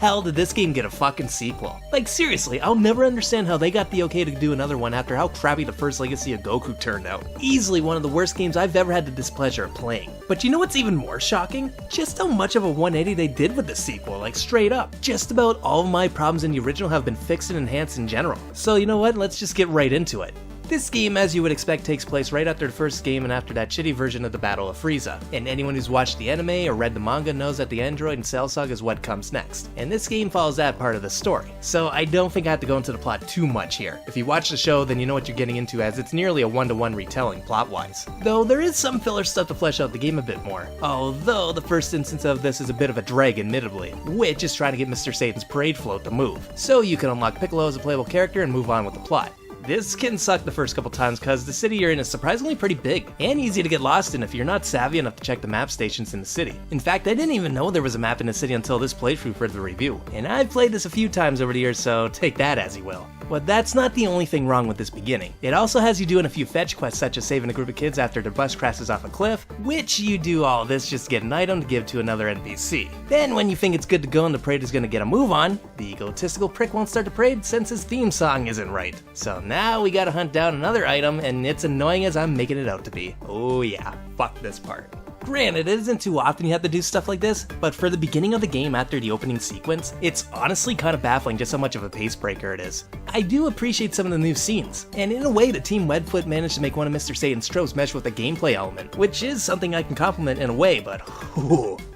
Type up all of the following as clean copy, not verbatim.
hell did this game get a fucking sequel? Like seriously, I'll never understand how they got the okay to do another one after how crappy the first Legacy of Goku turned out. Easily one of the worst games I've ever had the displeasure of playing. But you know what's even more shocking? Just how much of a 180 they did with the sequel, like straight up. Just about all of my problems in the original have been fixed and enhanced in general. So you know what, let's just get right into it. This game, as you would expect, takes place right after the first game and after that shitty version of the Battle of Frieza. And anyone who's watched the anime or read the manga knows that the Android and Cell Saga is what comes next. And this game follows that part of the story. So I don't think I have to go into the plot too much here. If you watch the show, then you know what you're getting into, as it's nearly a one-to-one retelling plot-wise. Though there is some filler stuff to flesh out the game a bit more. Although the first instance of this is a bit of a drag, admittedly, which is trying to get Mr. Satan's parade float to move, so you can unlock Piccolo as a playable character and move on with the plot. This can suck the first couple times because the city you're in is surprisingly pretty big, and easy to get lost in if you're not savvy enough to check the map stations in the city. In fact, I didn't even know there was a map in the city until this playthrough for the review, and I've played this a few times over the years, so take that as you will. But that's not the only thing wrong with this beginning. It also has you doing a few fetch quests such as saving a group of kids after their bus crashes off a cliff, which you do all this just to get an item to give to another NPC. Then when you think it's good to go and the parade is going to get a move on, the egotistical prick won't start the parade since his theme song isn't right. So now we gotta hunt down another item, and it's annoying as I'm making it out to be. Oh yeah, fuck this part. Granted, it isn't too often you have to do stuff like this, but for the beginning of the game after the opening sequence, it's honestly kind of baffling just how much of a pace breaker it is. I do appreciate some of the new scenes, and in a way the Team Webfoot managed to make one of Mr. Satan's tropes mesh with a gameplay element, which is something I can compliment in a way, but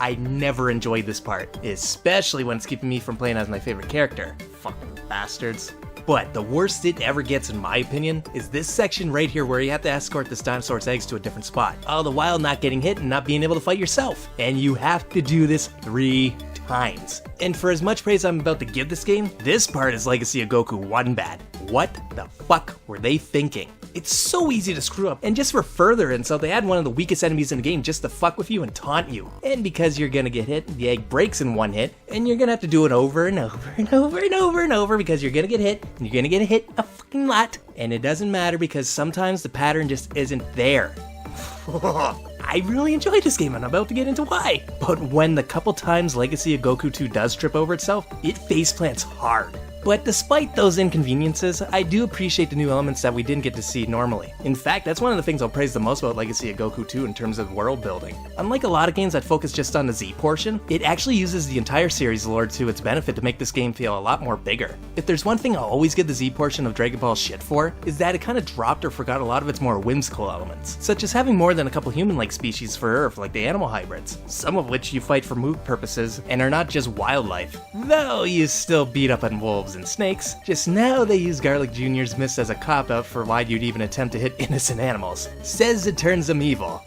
I never enjoyed this part, especially when it's keeping me from playing as my favorite character. Fucking bastards. But the worst it ever gets, in my opinion, is this section right here where you have to escort this dinosaur's eggs to a different spot, all the while not getting hit and not being able to fight yourself. And you have to do this 3 times. And for as much praise I'm about to give this game, this part is Legacy of Goku 1 bad. What the fuck were they thinking? It's so easy to screw up, and just for further insult, they add one of the weakest enemies in the game just to fuck with you and taunt you. And because you're gonna get hit, the egg breaks in 1 hit, and you're gonna have to do it over and over and over and over and over because you're gonna get hit, and you're gonna get hit a fucking lot. And it doesn't matter because sometimes the pattern just isn't there. I really enjoyed this game and I'm about to get into why. But when the couple times Legacy of Goku 2 does trip over itself, it faceplants hard. But despite those inconveniences, I do appreciate the new elements that we didn't get to see normally. In fact, that's one of the things I'll praise the most about Legacy of Goku 2 in terms of world building. Unlike a lot of games that focus just on the Z portion, it actually uses the entire series lore to its benefit to make this game feel a lot more bigger. If there's one thing I'll always give the Z portion of Dragon Ball shit for, is that it kind of dropped or forgot a lot of its more whimsical elements, such as having more than a couple human-like species for Earth like the animal hybrids, some of which you fight for move purposes and are not just wildlife, though you still beat up on wolves and snakes. Just now they use Garlic Jr.'s myths as a cop-out for why you'd even attempt to hit innocent animals. Says it turns them evil.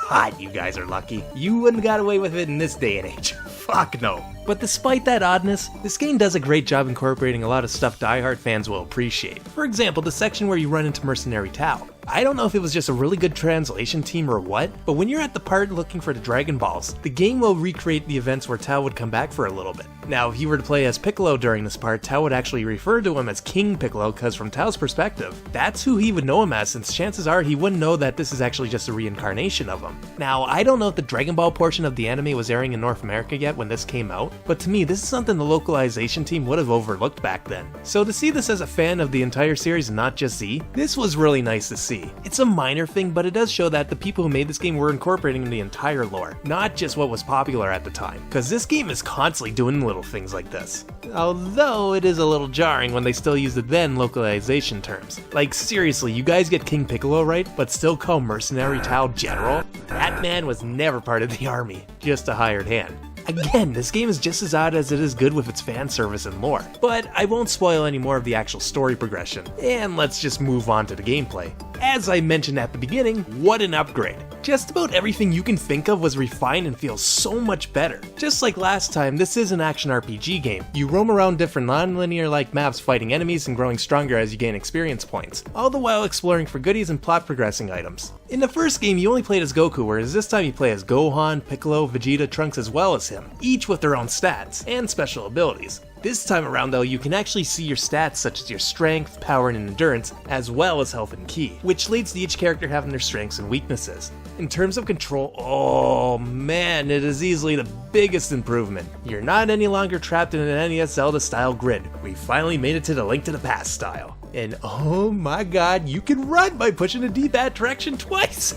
God, you guys are lucky. You wouldn't have got away with it in this day and age. Fuck no. But despite that oddness, this game does a great job incorporating a lot of stuff diehard fans will appreciate. For example, the section where you run into Mercenary Tao. I don't know if it was just a really good translation team or what, but when you're at the part looking for the Dragon Balls, the game will recreate the events where Tao would come back for a little bit. Now, if you were to play as Piccolo during this part, Tao would actually refer to him as King Piccolo, because from Tao's perspective, that's who he would know him as, since chances are he wouldn't know that this is actually just a reincarnation of him. Now, I don't know if the Dragon Ball portion of the anime was airing in North America yet when this came out, but to me, this is something the localization team would have overlooked back then. So to see this as a fan of the entire series and not just Z, this was really nice to see. It's a minor thing, but it does show that the people who made this game were incorporating the entire lore, not just what was popular at the time, because this game is constantly doing little things like this. Although it is a little jarring when they still use the then localization terms. Like seriously, you guys get King Piccolo right, but still call Mercenary Tao General? That man was never part of the army, just a hired hand. Again, this game is just as odd as it is good with its fan service and lore, but I won't spoil any more of the actual story progression, and let's just move on to the gameplay. As I mentioned at the beginning, what an upgrade. Just about everything you can think of was refined and feels so much better. Just like last time, this is an action RPG game. You roam around different non-linear like maps fighting enemies and growing stronger as you gain experience points, all the while exploring for goodies and plot progressing items. In the first game you only played as Goku, whereas this time you play as Gohan, Piccolo, Vegeta, Trunks as well as him, each with their own stats and special abilities. This time around though, you can actually see your stats such as your strength, power, and endurance, as well as health and ki, which leads to each character having their strengths and weaknesses. In terms of control, oh man, And it is easily the biggest improvement. You're not any longer trapped in an NES Zelda style grid. We finally made it to the Link to the Past style. And oh my god, you can run by pushing the D-pad direction twice!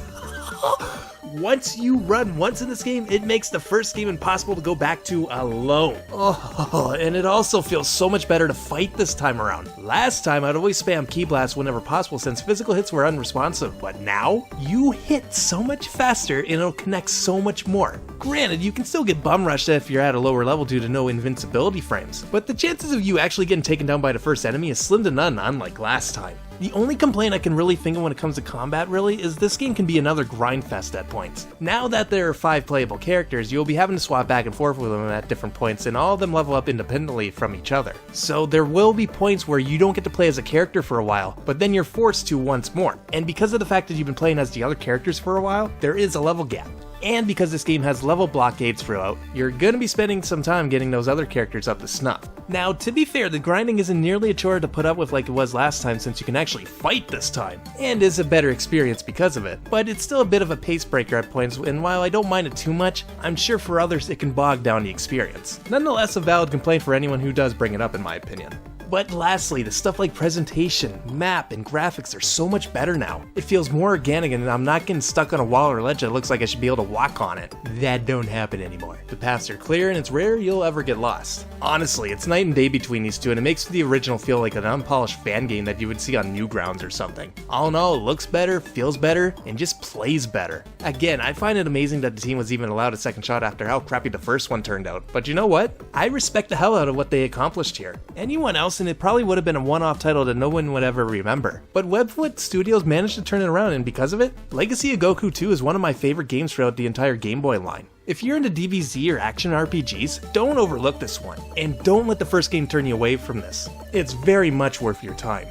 Once you run once in this game, it makes the first game impossible to go back to alone. Oh, and it also feels so much better to fight this time around. Last time, I'd always spam key blasts whenever possible since physical hits were unresponsive, but now, you hit so much faster and it'll connect so much more. Granted, you can still get bum rushed if you're at a lower level due to no invincibility frames, but the chances of you actually getting taken down by the first enemy is slim to none, unlike last time. The only complaint I can really think of when it comes to combat really is this game can be another grind fest at points. Now that there are 5 playable characters, you'll be having to swap back and forth with them at different points and all of them level up independently from each other. So there will be points where you don't get to play as a character for a while, but then you're forced to once more. And because of the fact that you've been playing as the other characters for a while, there is a level gap. And because this game has level blockades throughout, you're gonna be spending some time getting those other characters up to snuff. Now, to be fair, the grinding isn't nearly a chore to put up with like it was last time since you can actually fight this time, and is a better experience because of it, but it's still a bit of a pace breaker at points, and while I don't mind it too much, I'm sure for others it can bog down the experience. Nonetheless, a valid complaint for anyone who does bring it up in my opinion. But lastly, the stuff like presentation, map, and graphics are so much better now. It feels more organic and I'm not getting stuck on a wall or ledge that looks like I should be able to walk on it. That don't happen anymore. The paths are clear and it's rare you'll ever get lost. Honestly, it's night and day between these two and it makes the original feel like an unpolished fan game that you would see on Newgrounds or something. All in all, it looks better, feels better, and just plays better. Again, I find it amazing that the team was even allowed a second shot after how crappy the first one turned out. But you know what? I respect the hell out of what they accomplished here. Anyone else and it probably would have been a one-off title that no one would ever remember. But Webfoot Studios managed to turn it around, and because of it, Legacy of Goku 2 is one of my favorite games throughout the entire Game Boy line. If you're into DBZ or action RPGs, don't overlook this one, and don't let the first game turn you away from this. It's very much worth your time.